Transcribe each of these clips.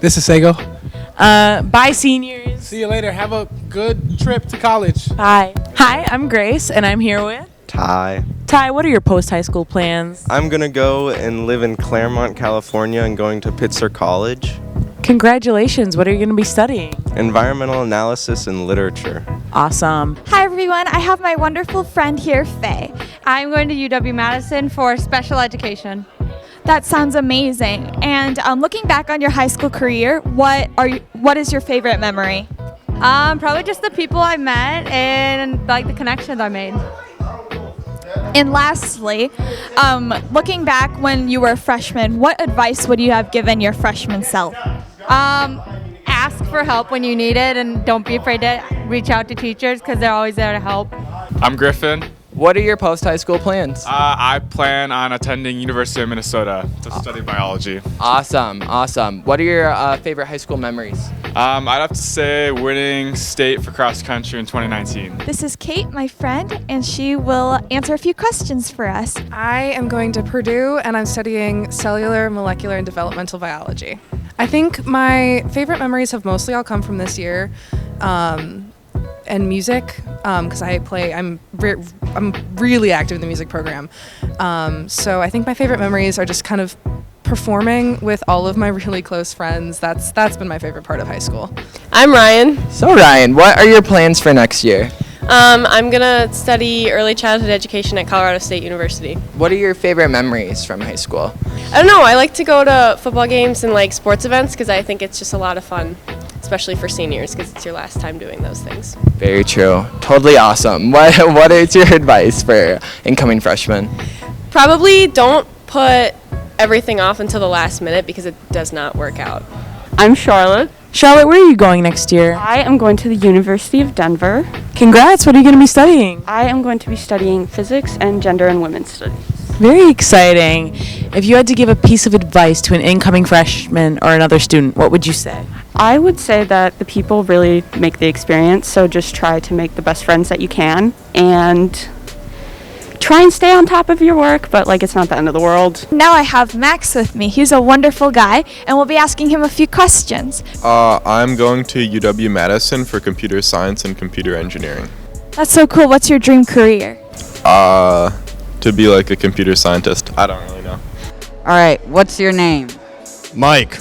This is Sego. Bye, seniors. See you later. Have a good trip to college. Bye. Hi, I'm Grace, and I'm here with Ty. Ty. What are your post-high school plans? I'm gonna go and live in Claremont, California, and going to Pitzer College. Congratulations. What are you going to be studying? Environmental analysis and literature. Awesome. Hi everyone, I have my wonderful friend here, Faye. I'm going to UW-Madison for special education. That sounds amazing. And looking back on your high school career, what is your favorite memory? Probably just the people I met and like the connections I made. And lastly, looking back when you were a freshman, what advice would you have given your freshman self? Ask for help when you need it and don't be afraid to reach out to teachers because they're always there to help. I'm Griffin. What are your post-high school plans? I plan on attending University of Minnesota to study biology. Awesome. What are your favorite high school memories? I'd have to say winning state for cross country in 2019. This is Kate, my friend, and she will answer a few questions for us. I am going to Purdue and I'm studying cellular, molecular, and developmental biology. I think my favorite memories have mostly all come from this year. And music, because I'm really active in the music program. So I think my favorite memories are just kind of performing with all of my really close friends. That's been my favorite part of high school. I'm Ryan. So Ryan, what are your plans for next year? I'm gonna study early childhood education at Colorado State University. What are your favorite memories from high school? I don't know, I like to go to football games and like sports events because I think it's just a lot of fun, especially for seniors because it's your last time doing those things. Very true. Totally awesome. What is your advice for incoming freshmen? Probably don't put everything off until the last minute because it does not work out. I'm Charlotte. Charlotte, where are you going next year? I am going to the University of Denver. Congrats. What are you going to be studying? I am going to be studying physics and gender and women's studies. Very exciting. If you had to give a piece of advice to an incoming freshman or another student, what would you say? I would say that the people really make the experience, so just try to make the best friends that you can and try and stay on top of your work, but like it's not the end of the world. Now I have Max with me. He's a wonderful guy, and we'll be asking him a few questions. I'm going to UW-Madison for computer science and computer engineering. That's so cool. What's your dream career? To be like a computer scientist. I don't really know. All right, what's your name? Mike.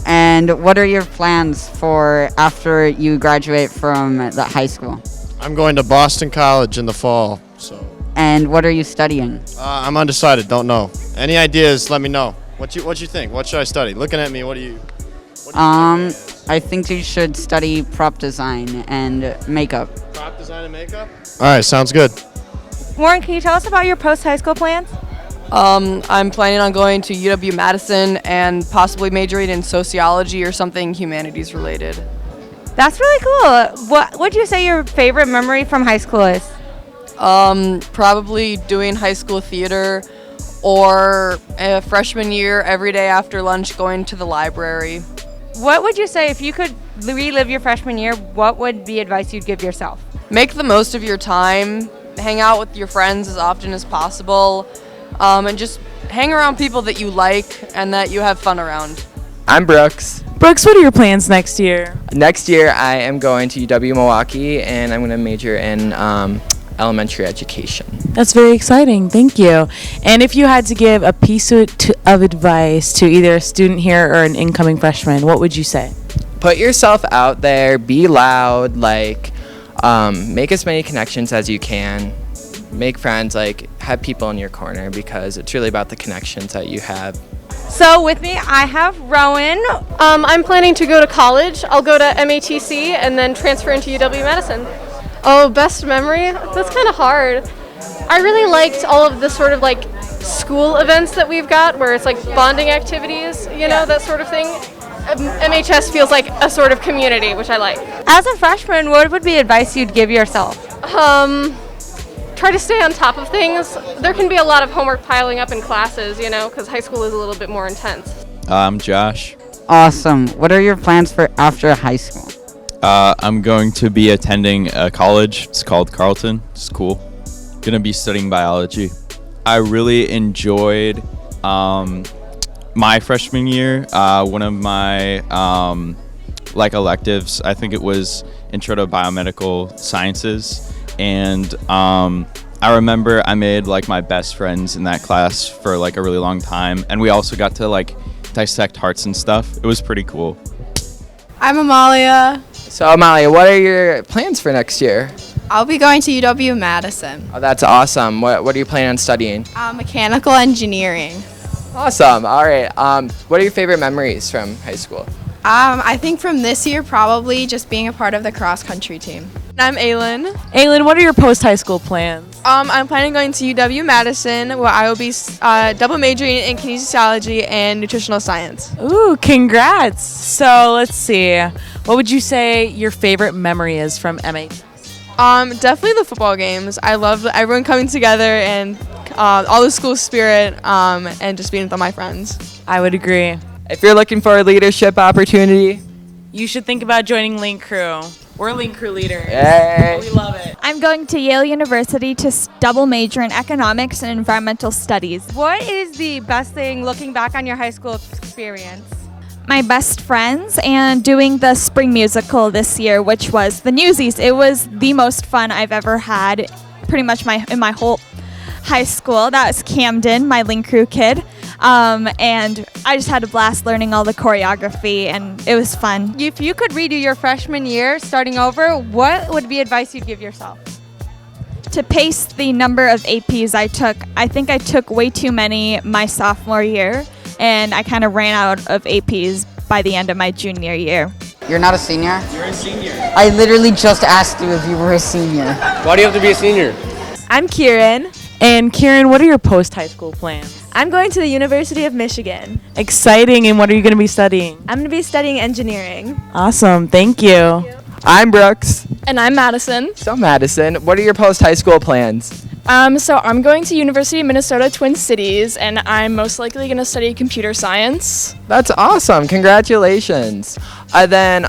And what are your plans for after you graduate from the high school? I'm going to Boston College in the fall. So. And what are you studying? I'm undecided. Don't know. Any ideas? Let me know. What you think? What should I study? Looking at me, what do you I think you should study prop design and makeup. Prop design and makeup? All right, sounds good. Warren, can you tell us about your post-high school plans? I'm planning on going to UW-Madison and possibly majoring in sociology or something humanities related. That's really cool. What would you say your favorite memory from high school is? Probably doing high school theater or a freshman year every day after lunch going to the library. What would you say if you could relive your freshman year, what would be advice you'd give yourself? Make the most of your time, hang out with your friends as often as possible, and just hang around people that you like and that you have fun around. I'm Brooks. Brooks, what are your plans next year? Next year I am going to UW-Milwaukee and I'm going to major in elementary education. That's very exciting. Thank you. And if you had to give a piece of advice to either a student here or an incoming freshman, what would you say? Put yourself out there, be loud, make as many connections as you can, make friends, have people in your corner because it's really about the connections that you have. So with me, I have Rowan. I'm planning to go to college. I'll go to MATC and then transfer into UW-Madison. Oh, best memory? That's kind of hard. I really liked all of the sort of school events that we've got where it's bonding activities, that sort of thing. MHS feels like a sort of community, which I like. As a freshman, what would be advice you'd give yourself? Try to stay on top of things. There can be a lot of homework piling up in classes, because high school is a little bit more intense. I'm Josh. Awesome. What are your plans for after high school? I'm going to be attending a college. It's called Carleton. It's cool. Gonna be studying biology. I really enjoyed my my freshman year, one of my like electives, I think it was Intro to Biomedical Sciences, and I remember I made like my best friends in that class for like a really long time, and we also got to like dissect hearts and stuff. It was pretty cool. I'm Amalia. So Amalia, what are your plans for next year? I'll be going to UW-Madison. Oh, that's awesome. What are you planning on studying? Mechanical engineering. Awesome. All right. What are your favorite memories from high school? I think from this year, probably just being a part of the cross-country team. I'm Aylin. Aylin, what are your post-high school plans? I'm planning on going to UW-Madison, where I will be double majoring in kinesiology and nutritional science. Ooh, congrats. So let's see. What would you say your favorite memory is from MH? Definitely the football games. I love everyone coming together and all the school spirit and just being with all my friends. I would agree. If you're looking for a leadership opportunity, you should think about joining Link Crew. We're Link Crew leaders. Yay. We love it. I'm going to Yale University to double major in economics and environmental studies. What is the best thing looking back on your high school experience? My best friends and doing the spring musical this year, which was the Newsies. It was the most fun I've ever had pretty much in my whole high school. That was Camden, my Link Crew kid. And I just had a blast learning all the choreography, and it was fun. If you could redo your freshman year starting over, what would be advice you'd give yourself? To pace the number of APs I took, I think I took way too many my sophomore year, and I kind of ran out of APs by the end of my junior year. You're not a senior? You're a senior. I literally just asked you if you were a senior. Why do you have to be a senior? I'm Kieran. And Kieran, what are your post-high school plans? I'm going to the University of Michigan. Exciting. And what are you going to be studying? I'm going to be studying engineering. Awesome. Thank you. I'm Brooks. And I'm Madison. So Madison, what are your post-high school plans? So I'm going to University of Minnesota Twin Cities, and I'm most likely going to study computer science. That's awesome. Congratulations. Then,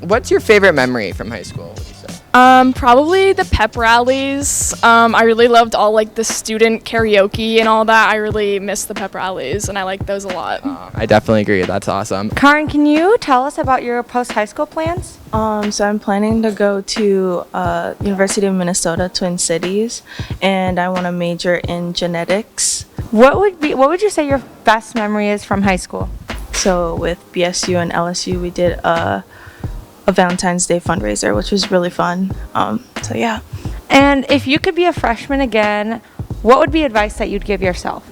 what's your favorite memory from high school, would you say? Probably the pep rallies. I really loved all like the student karaoke and all that. I really miss the pep rallies, and I like those a lot. I definitely agree. That's awesome. Karin, can you tell us about your post-high school plans? So I'm planning to go to University of Minnesota Twin Cities, and I want to major in genetics. What would you say your best memory is from high school? So with BSU and LSU, we did a Valentine's Day fundraiser, which was really fun. So yeah. And if you could be a freshman again, what would be advice that you'd give yourself?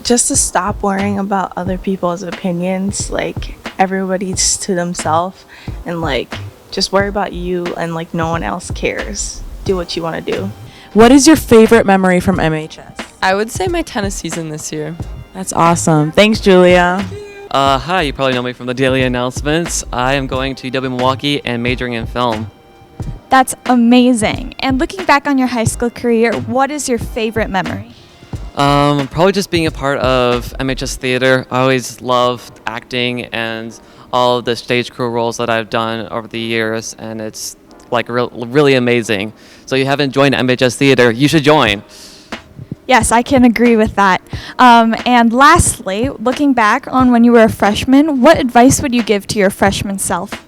Just to stop worrying about other people's opinions. Like, everybody's to themselves, and like just worry about you, and like no one else cares. Do what you want to do. What is your favorite memory from MHS? I would say my tennis season this year. That's awesome. Thanks, Julia. Hi, you probably know me from the daily announcements. I am going to UW Milwaukee and majoring in film. That's amazing. And looking back on your high school career, what is your favorite memory? Probably just being a part of MHS Theater. I always loved acting and all of the stage crew roles that I've done over the years, and it's like really amazing. So you haven't joined MHS Theater, you should join. Yes, I can agree with that. And lastly, looking back on when you were a freshman, what advice would you give to your freshman self?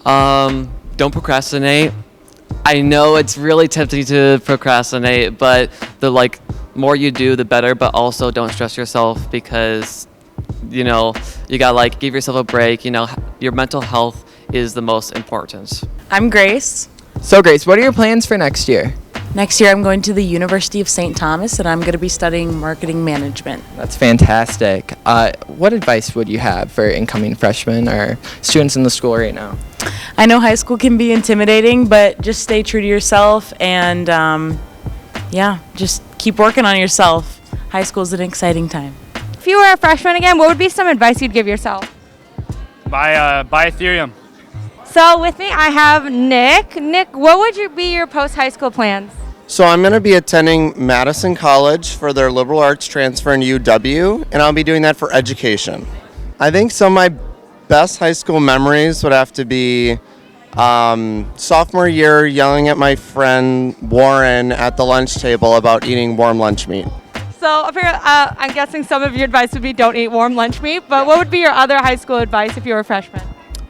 Don't procrastinate. I know it's really tempting to procrastinate, but the more you do, the better. But also, don't stress yourself, because you gotta give yourself a break. Your mental health is the most important. I'm Grace. So Grace, what are your plans for next year? Next year, I'm going to the University of St. Thomas, and I'm going to be studying marketing management. That's fantastic. What advice would you have for incoming freshmen or students in the school right now? I know high school can be intimidating, but just stay true to yourself, and just keep working on yourself. High school is an exciting time. If you were a freshman again, what would be some advice you'd give yourself? Buy Ethereum. So with me, I have Nick. Nick, what would be your post-high school plans? So I'm going to be attending Madison College for their liberal arts transfer in UW, and I'll be doing that for education. I think some of my best high school memories would have to be sophomore year yelling at my friend Warren at the lunch table about eating warm lunch meat. So apparently, I'm guessing some of your advice would be don't eat warm lunch meat, but what would be your other high school advice if you were a freshman?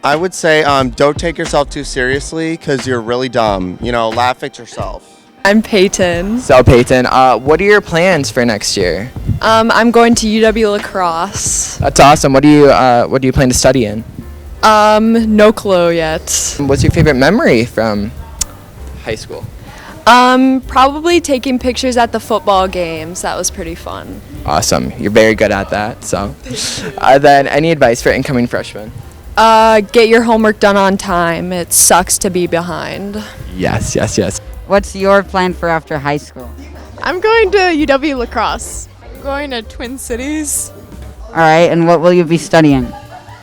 I would say don't take yourself too seriously because you're really dumb. You know, laugh at yourself. I'm Peyton. So Peyton, what are your plans for next year? I'm going to UW-La-Crosse. That's awesome. What do you plan to study in? No clue yet. What's your favorite memory from high school? Probably taking pictures at the football games. That was pretty fun. Awesome. You're very good at that. So, then any advice for incoming freshmen? Get your homework done on time. It sucks to be behind. Yes. What's your plan for after high school? I'm going to UW-La-Crosse. I'm going to Twin Cities. All right, and what will you be studying?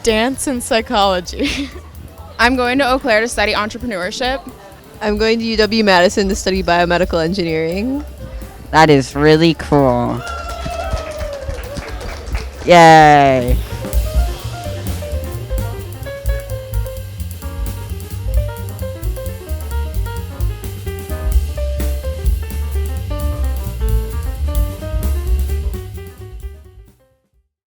Dance and psychology. I'm going to Eau Claire to study entrepreneurship. I'm going to UW-Madison to study biomedical engineering. That is really cool. Yay.